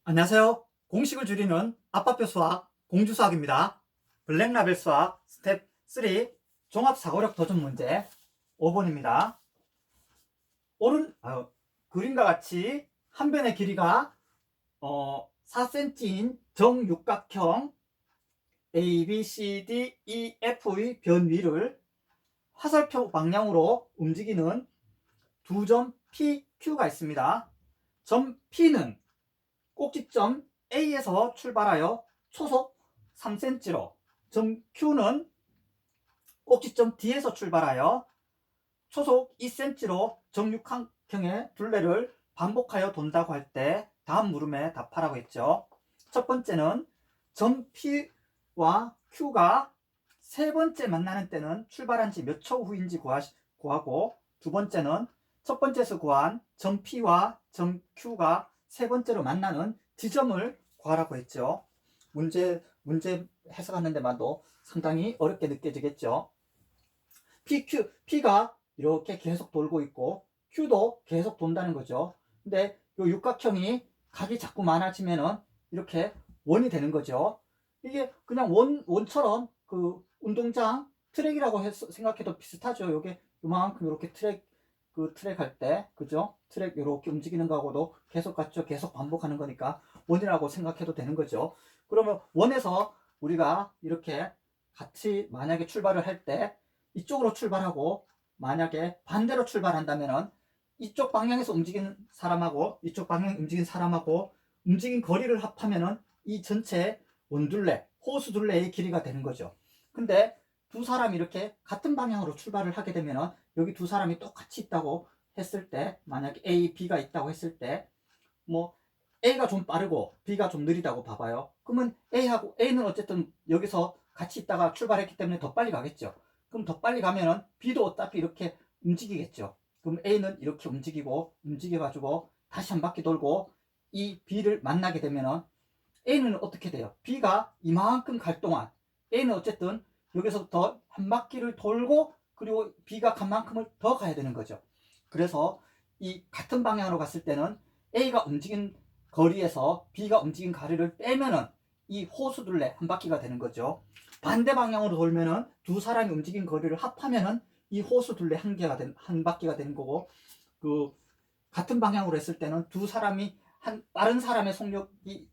안녕하세요. 공식을 줄이는 아빠표 수학 공주수학입니다. 블랙라벨 수학 스텝 3 종합사고력 도전 문제 5번입니다. 그림과 같이 한 변의 길이가 4cm인 정육각형 A, B, C, D, E, F의 변 위를 화살표 방향으로 움직이는 두 점 P, Q가 있습니다. 점 P는 꼭지점 A에서 출발하여 초속 3cm로, 점 Q는 꼭지점 D에서 출발하여 초속 2cm로 정육각형의 둘레를 반복하여 돈다고 할 때 다음 물음에 답하라고 했죠. 첫 번째는 점 P와 Q가 세 번째 만나는 때는 출발한 지 몇 초 후인지 구하고, 두 번째는 첫 번째에서 구한 점 P와 점 Q가 세 번째로 만나는 지점을 구하라고 했죠. 문제 해석하는 데만도 상당히 어렵게 느껴지겠죠. P가 이렇게 계속 돌고 있고 Q도 계속 돈다는 거죠. 근데 이 육각형이 각이 자꾸 많아지면은 이렇게 원이 되는 거죠. 이게 그냥 원처럼 그 운동장 트랙이라고 생각해도 비슷하죠. 요게 요만큼 이렇게 트랙 할 때, 그죠? 트랙 이렇게 움직이는 거하고도 계속 같죠. 계속 반복하는 거니까 원이라고 생각해도 되는 거죠. 그러면 원에서 우리가 이렇게 같이 만약에 출발을 할 때 이쪽으로 출발하고 만약에 반대로 출발한다면은 이쪽 방향에서 움직이는 사람하고 이쪽 방향 움직인 사람하고 움직인 거리를 합하면은 이 전체 원둘레, 호수둘레의 길이가 되는 거죠. 근데 두 사람이 이렇게 같은 방향으로 출발을 하게 되면은 여기 두 사람이 똑같이 있다고 했을 때, 만약에 A, B가 있다고 했을 때, 뭐 A가 좀 빠르고 B가 좀 느리다고 봐봐요. 그러면 A는 어쨌든 여기서 같이 있다가 출발했기 때문에 더 빨리 가겠죠. 그럼 더 빨리 가면은 B도 어차피 이렇게 움직이겠죠. 그럼 A는 이렇게 움직여가지고 다시 한 바퀴 돌고 이 B를 만나게 되면은 A는 어떻게 돼요? B가 이만큼 갈 동안 A는 어쨌든 여기서부터 한 바퀴를 돌고 그리고 B가 간 만큼을 더 가야 되는 거죠. 그래서 이 같은 방향으로 갔을 때는 A가 움직인 거리에서 B가 움직인 거리를 빼면은 이 호수둘레 한 바퀴가 되는 거죠. 반대 방향으로 돌면은 두 사람이 움직인 거리를 합하면은 이 호수둘레 한 바퀴가 되는 거고, 그 같은 방향으로 했을 때는 두 사람이 빠른 사람의 속력이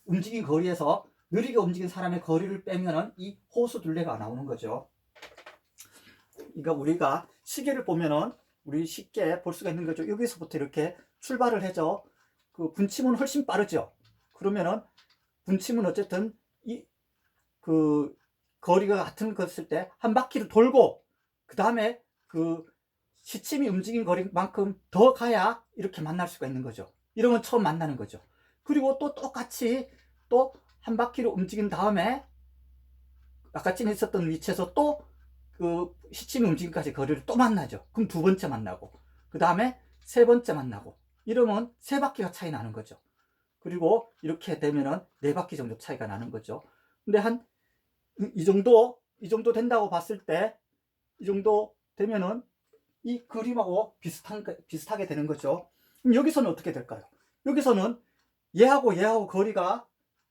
움직인 거리에서 느리게 움직인 사람의 거리를 빼면은 이 호수둘레가 나오는 거죠. 그러니까 우리가 시계를 보면은 우리 쉽게 볼 수가 있는 거죠. 여기서부터 이렇게 출발을 해서 그 분침은 훨씬 빠르죠. 그러면은 분침은 어쨌든 그 거리가 같은 것일 때 한 바퀴를 돌고 그 다음에 그 시침이 움직인 거리만큼 더 가야 이렇게 만날 수가 있는 거죠. 이러면 처음 만나는 거죠. 그리고 또 똑같이 또 한 바퀴를 움직인 다음에 아까 전에 있었던 위치에서 또 그 시침이 움직임까지 거리를 또 만나죠. 그럼 두 번째 만나고 그 다음에 세 번째 만나고 이러면 세 바퀴가 차이 나는 거죠. 그리고 이렇게 되면은 네 바퀴 정도 차이가 나는 거죠. 근데 한 이 정도 된다고 봤을 때 이 정도 되면은 이 그림하고 비슷하게 되는 거죠. 그럼 여기서는 어떻게 될까요? 여기서는 얘하고 거리가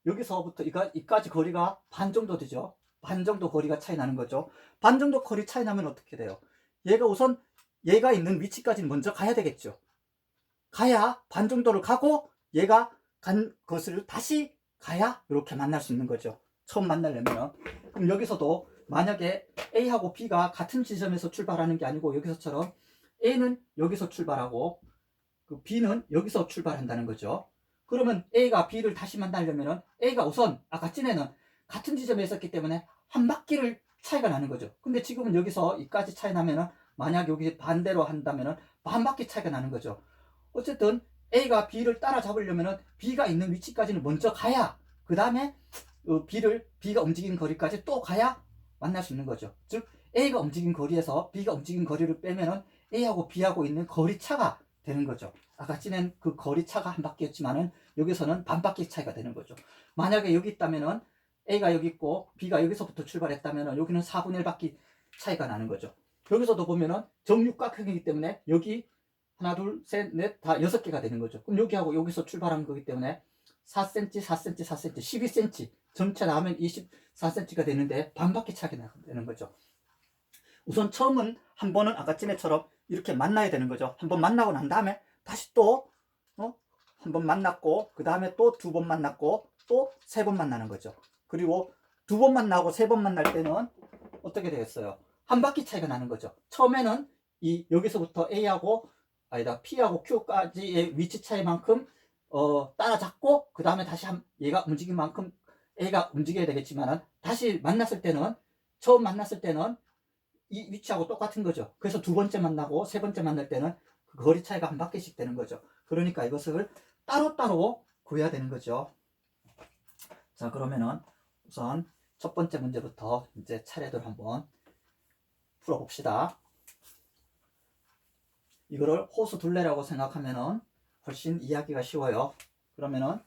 여기서부터 이까지 거리가 반 정도 되죠. 반 정도 거리가 차이 나는 거죠. 반 정도 거리 차이 나면 어떻게 돼요? 얘가 있는 위치까지는 먼저 가야 되겠죠. 가야 반 정도를 가고 얘가 간 것을 다시 가야 이렇게 만날 수 있는 거죠. 처음 만나려면. 그럼 여기서도 만약에 A하고 B가 같은 지점에서 출발하는 게 아니고 여기서처럼 A는 여기서 출발하고 그 B는 여기서 출발한다는 거죠. 그러면 A가 B를 다시 만나려면 A가 우선 아까 전에는 같은 지점에 있었기 때문에 한 바퀴를 차이가 나는 거죠. 근데 지금은 여기서 이까지 차이 나면은 만약 여기 반대로 한다면은 반 바퀴 차이가 나는 거죠. 어쨌든 A가 B를 따라잡으려면은 B가 있는 위치까지는 먼저 가야 그 다음에 B가 움직인 거리까지 또 가야 만날 수 있는 거죠. 즉 A가 움직인 거리에서 B가 움직인 거리를 빼면은 A하고 B하고 있는 거리 차가 되는 거죠. 아까 찌낸 그 거리 차가 한 바퀴였지만은 여기서는 반 바퀴 차이가 되는 거죠. 만약에 여기 있다면은 A가 여기 있고 B가 여기서부터 출발했다면은 여기는 4분의 1 바퀴 차이가 나는 거죠. 여기서도 보면은 정육각형이기 때문에 여기 하나 둘 셋 넷 다 6개가 되는 거죠. 그럼 여기하고 여기서 출발한 거기 때문에 4cm, 4cm, 4cm, 12cm 전체 나오면 24cm가 되는데 반바퀴 차게 되는 거죠. 우선 처음은 한 번은 아까 전에처럼 이렇게 만나야 되는 거죠. 한 번 만나고 난 다음에 다시 또 한 번 만났고 그 다음에 또 두 번 만났고 또 세 번 만나는 거죠. 그리고 두 번 만나고 세 번 만날 때는 어떻게 되겠어요? 한 바퀴 차이가 나는 거죠. 처음에는 이 여기서부터 A하고 아니다 P하고 Q까지의 위치 차이만큼 따라잡고 그 다음에 다시 얘가 움직인 만큼 A가 움직여야 되겠지만은 다시 만났을 때는 처음 만났을 때는 이 위치하고 똑같은 거죠. 그래서 두 번째 만나고 세 번째 만날 때는 그 거리 차이가 한 바퀴씩 되는 거죠. 그러니까 이것을 따로따로 구해야 되는 거죠. 자, 그러면은 우선 첫 번째 문제부터 이제 차례대로 한번 풀어봅시다. 이거를 호수 둘레라고 생각하면은 훨씬 이해하기가 쉬워요. 그러면은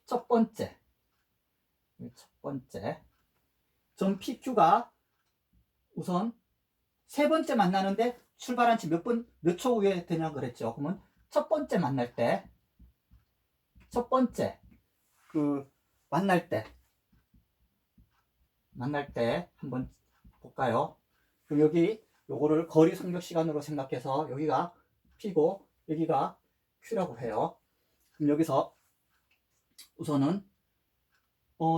첫 번째 점 PQ가 우선 세 번째 만나는데 출발한 지 몇 초 후에 되냐 그랬죠. 그러면 첫 번째 만날 때 만날 때 한번 볼까요? 그럼 여기 요거를 거리 성격 시간으로 생각해서 여기가 P고 여기가 Q라고 해요. 그럼 여기서 우선은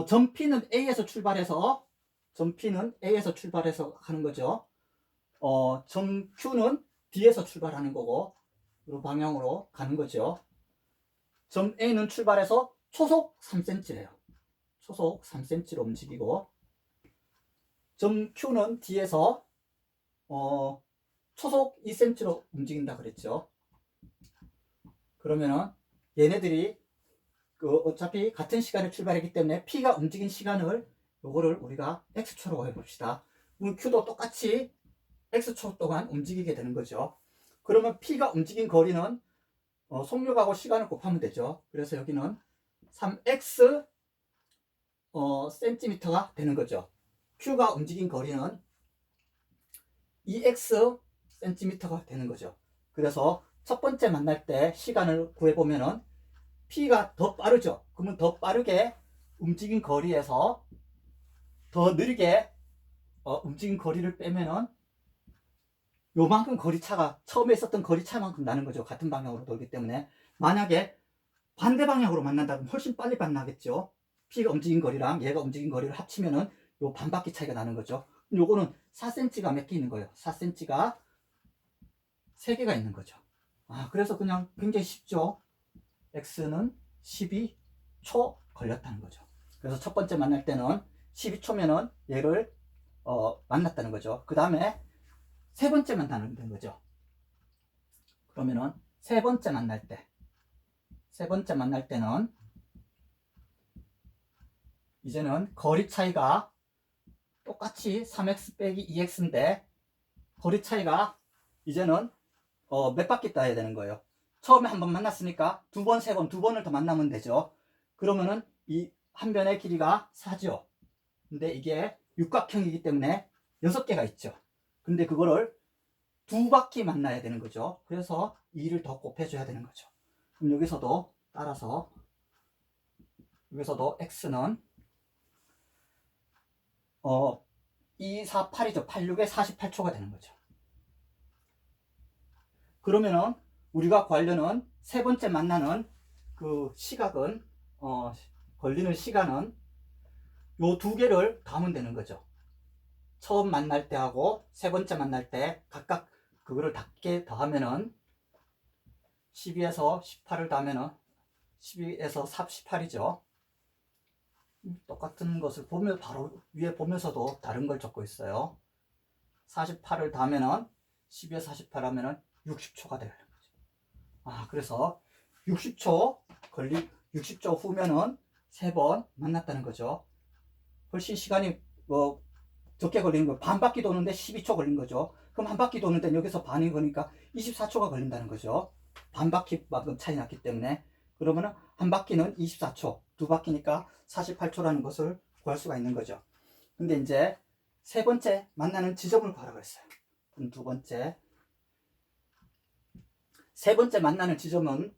점 P는 A에서 출발해서 하는 거죠. 점 Q는 D에서 출발하는 거고 이 방향으로 가는 거죠. 점 A는 출발해서 초속 3cm래요. 초속 3cm로 움직이고 점 Q는 D에서 초속 2cm로 움직인다 그랬죠. 그러면은 얘네들이 어차피 같은 시간에 출발했기 때문에 P가 움직인 시간을 요거를 우리가 X초로 해봅시다. 그럼 Q도 똑같이 X초 동안 움직이게 되는 거죠. 그러면 P가 움직인 거리는 속력하고 시간을 곱하면 되죠. 그래서 여기는 3x 센티미터가 되는 거죠. Q가 움직인 거리는 2x 센티미터가 되는 거죠. 그래서 첫 번째 만날 때 시간을 구해보면은 P가 더 빠르죠. 그러면 더 빠르게 움직인 거리에서 더 느리게 움직인 거리를 빼면은 요만큼 거리차가 처음에 있었던 거리차만큼 나는 거죠. 같은 방향으로 돌기 때문에. 만약에 반대 방향으로 만난다면 훨씬 빨리 만나겠죠. P가 움직인 거리랑 얘가 움직인 거리를 합치면은 요 반바퀴 차이가 나는 거죠. 요거는 4cm가 몇 개 있는 거예요. 4cm가 3개가 있는 거죠. 그래서 그냥 굉장히 쉽죠. X는 12초 걸렸다는 거죠. 그래서 첫 번째 만날 때는 12초면은 얘를 만났다는 거죠. 그 다음에 세 번째 만나는 거죠. 그러면은 세 번째 만날 때는 이제는 거리 차이가 똑같이 3x 빼기 2x인데 거리 차이가 이제는 몇 바퀴 따야 되는 거예요. 처음에 한 번 만났으니까 두 번, 세 번, 두 번을 더 만나면 되죠. 그러면은 이 한 변의 길이가 4죠. 근데 이게 육각형이기 때문에 6개가 있죠. 근데 그거를 두 바퀴 만나야 되는 거죠. 그래서 2를 더 곱해줘야 되는 거죠. 그럼 여기서도 따라서 여기서도 x는 2, 4, 8이죠. 8, 6에 48초가 되는 거죠. 그러면은 우리가 구하려는 세 번째 만나는 그 시각은 걸리는 시간은 요 두 개를 더하면 되는 거죠. 처음 만날 때하고 세 번째 만날 때 각각 그거를 닫게 더하면은 12에서 18을 더하면은 12에서 18이죠. 똑같은 것을 보면 바로 위에 보면서도 다른 걸 적고 있어요. 48을 더하면은 12에 48 하면은 60초가 되는 거죠. 그래서 60초 후면은 세 번 만났다는 거죠. 훨씬 시간이 적게 걸리는 거예요. 반 바퀴 도는데 12초 걸린 거죠. 그럼 한 바퀴 도는데 여기서 반이 거니까 24초가 걸린다는 거죠. 반 바퀴만큼 차이 났기 때문에. 그러면은 한 바퀴는 24초, 두 바퀴니까 48초라는 것을 구할 수가 있는 거죠. 근데 이제 세 번째 만나는 지점을 구하라고 했어요. 그럼 세 번째 만나는 지점은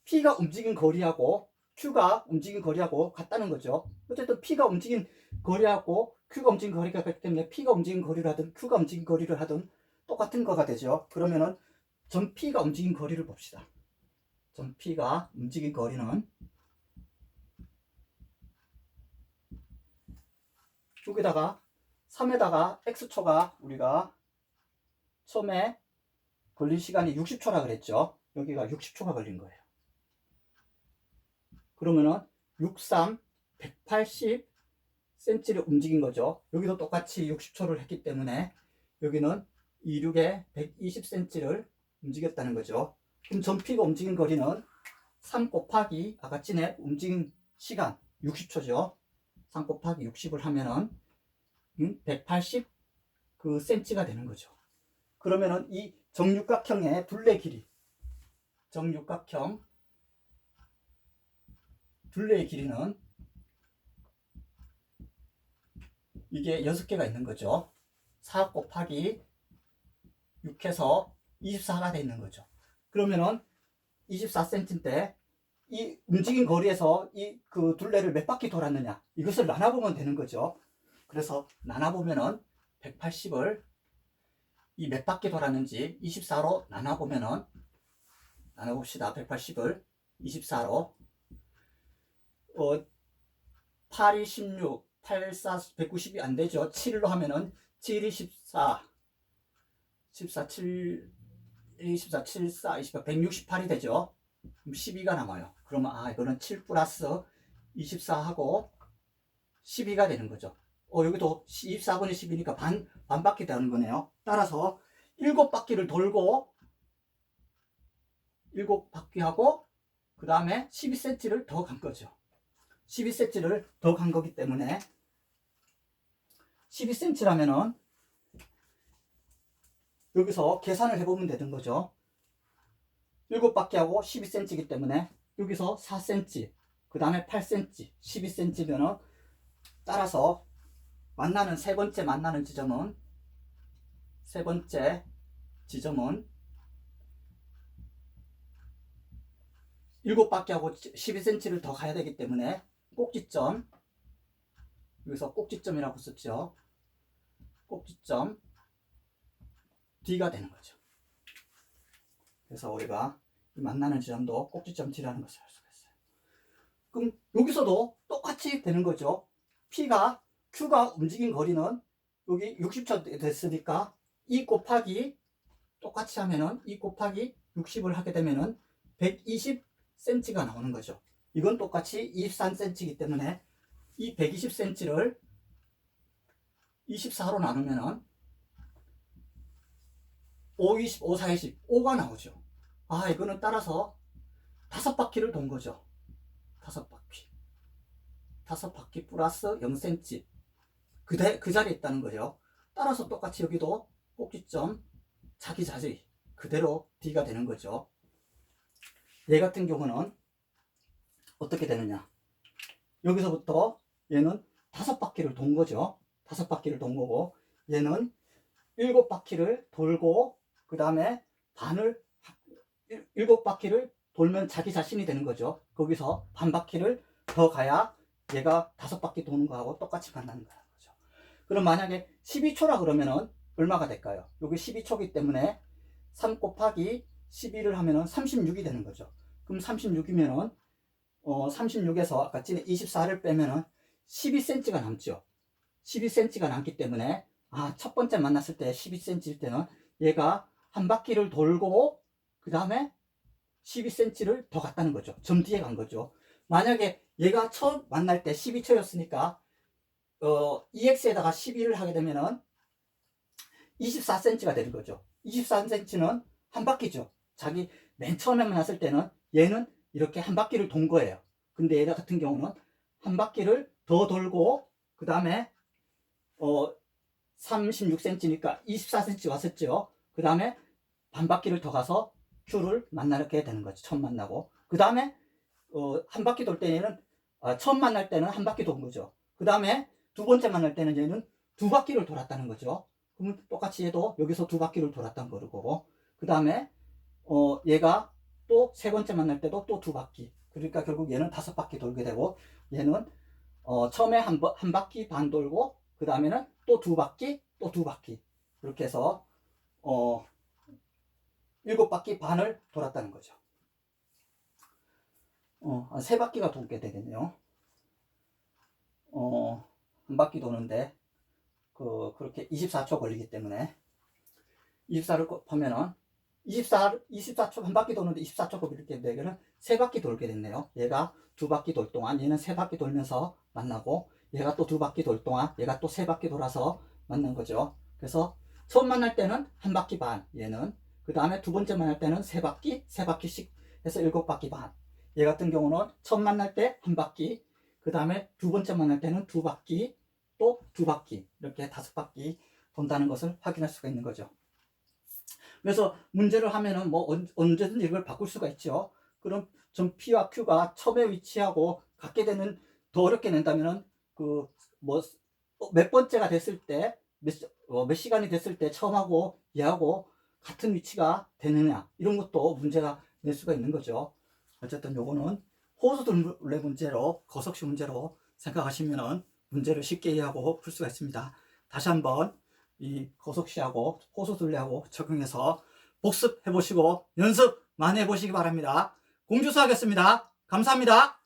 P가 움직인 거리하고 Q가 움직인 거리하고 같다는 거죠. 어쨌든 P가 움직인 거리하고 Q가 움직인 거리가 같기 때문에 P가 움직인 거리를 하든 Q가 움직인 거리를 하든 똑같은 거가 되죠. 그러면은 점 P가 움직인 거리를 봅시다. 점 P가 움직인 거리는 여기다가 3에다가 X초가 우리가 처음에 걸린 시간이 60초라 그랬죠. 여기가 60초가 걸린 거예요. 그러면은 63, 180cm를 움직인 거죠. 여기도 똑같이 60초를 했기 때문에 여기는 26에 120cm를 움직였다는 거죠. 그럼 점 P가 움직인 거리는 3 곱하기 아까 전에 움직인 시간 60초죠. 3 곱하기 60을 하면은 180 그 cm가 되는 거죠. 그러면은 이 정육각형의 둘레 길이, 정육각형 둘레의 길이는 이게 6개가 있는 거죠. 4 곱하기 6해서 24가 되어 있는 거죠. 그러면은 24cm인데 이 움직인 거리에서 이 그 둘레를 몇 바퀴 돌았느냐 이것을 나눠보면 되는 거죠. 그래서 나눠보면은 180을 이 몇 바퀴 돌았는지 24로 나눠보면은 나눠봅시다. 180을 24로 8, 2, 16, 8, 4, 190이 안 되죠. 7로 하면은 7, 2, 14, 14, 7, 24, 7, 4, 28, 168이 되죠. 그럼 12가 남아요. 그러면 이거는 7 플러스 24하고 12가 되는 거죠. 여기도 24분의 10이니까 반 바퀴 되는 거네요. 따라서 7바퀴를 돌고 7바퀴하고 그 다음에 12cm를 더 간 거죠. 12cm를 더 간 거기 때문에 12cm라면은 여기서 계산을 해보면 되는 거죠. 7바퀴하고 12cm이기 때문에 여기서 4cm, 그 다음에 8cm, 12cm면은 따라서 만나는 세 번째 만나는 지점은 7바퀴하고 12cm를 더 가야 되기 때문에 꼭지점, 여기서 꼭지점이라고 썼죠. 꼭지점 D가 되는 거죠. 그래서 우리가 이 만나는 지점도 꼭지점 D라는 것을 알 수가 있어요. 그럼 여기서도 똑같이 되는 거죠. Q가 움직인 거리는 여기 60초 됐으니까 2 곱하기 똑같이 하면은 2 곱하기 60을 하게 되면은 120cm가 나오는 거죠. 이건 똑같이 23cm이기 때문에 이 120cm를 24로 나누면은 5, 20, 5, 4, 20, 5가 나오죠. 이거는 따라서 5바퀴를 돈 거죠. 5바퀴. 5바퀴 플러스 0cm. 그 자리에 있다는 거죠. 따라서 똑같이 여기도 꼭지점 자기 자리 그대로 D가 되는 거죠. 얘 같은 경우는 어떻게 되느냐. 여기서부터 얘는 5바퀴를 돈 거죠. 5바퀴를 돈 거고 얘는 7바퀴를 돌고 그 다음에 7바퀴를 돌면 자기 자신이 되는 거죠. 거기서 반 바퀴를 더 가야 얘가 5바퀴 도는 거하고 똑같이 만나는 거죠. 그럼 만약에 12초라 그러면은 얼마가 될까요? 여기 12초기 때문에 3 곱하기 12를 하면은 36이 되는 거죠. 그럼 36이면은 36에서 아까 전에 24를 빼면은 12cm가 남죠. 12cm가 남기 때문에 첫 번째 만났을 때 12cm일 때는 얘가 한 바퀴를 돌고 그 다음에 12cm를 더 갔다는 거죠. 점 뒤에 간 거죠. 만약에 얘가 처음 만날 때 12초였으니까 EX에다가 12를 하게 되면은 24cm가 되는 거죠. 24cm는 한 바퀴죠. 자기 맨 처음에 만났을 때는 얘는 이렇게 한 바퀴를 돈 거예요. 근데 얘 같은 경우는 한 바퀴를 더 돌고 그 다음에 36cm니까 24cm 왔었죠. 그 다음에 반 바퀴를 더 가서 Q를 만나게 되는 거죠. 처음 만나고 그 다음에 한 바퀴 돌 때는 처음 만날 때는 한 바퀴 돈 거죠. 그 다음에 두 번째 만날 때는 얘는 2바퀴를 돌았다는 거죠. 그러면 똑같이 얘도 여기서 2바퀴를 돌았다는 거고 그 다음에 얘가 또 세 번째 만날 때도 또 2바퀴 그러니까 결국 얘는 5바퀴 돌게 되고, 얘는 처음에 한 바퀴 반 돌고, 그 다음에는 또 2바퀴, 또 2바퀴. 이렇게 해서 7바퀴 반을 돌았다는 거죠. 3바퀴가 돌게 되겠네요. 한 바퀴 도는데 그렇게 24초 걸리기 때문에 24를 곱하면은 24초 한 바퀴 도는데 24초 걸리게 되면은 3바퀴 돌게 됐네요. 얘가 2바퀴 돌 동안 얘는 3바퀴 돌면서 만나고, 얘가 또 2바퀴 돌 동안 얘가 또 3바퀴 돌아서 만난 거죠. 그래서 처음 만날 때는 한 바퀴 반, 얘는. 그 다음에 두 번째 만날 때는 3바퀴씩 해서 7바퀴 반. 얘 같은 경우는 처음 만날 때 한 바퀴, 그 다음에 두 번째 만날 때는 2바퀴, 또 2바퀴, 이렇게 5바퀴 돈다는 것을 확인할 수가 있는 거죠. 그래서 문제를 하면은 뭐 언제든지 이걸 바꿀 수가 있죠. 그럼 점 P와 Q가 처음에 위치하고 같게 되는, 더 어렵게 낸다면은 몇 번째가 됐을 때, 몇 시간이 됐을 때 처음하고 얘하고 같은 위치가 되느냐, 이런 것도 문제가 낼 수가 있는 거죠. 어쨌든 요거는 호수둘레 문제로, 거석시 문제로 생각하시면은 문제를 쉽게 이해하고 풀 수가 있습니다. 다시 한번 이 거석시하고 호수둘레하고 적용해서 복습해 보시고 연습 많이 해 보시기 바랍니다. 공주수 하겠습니다. 감사합니다.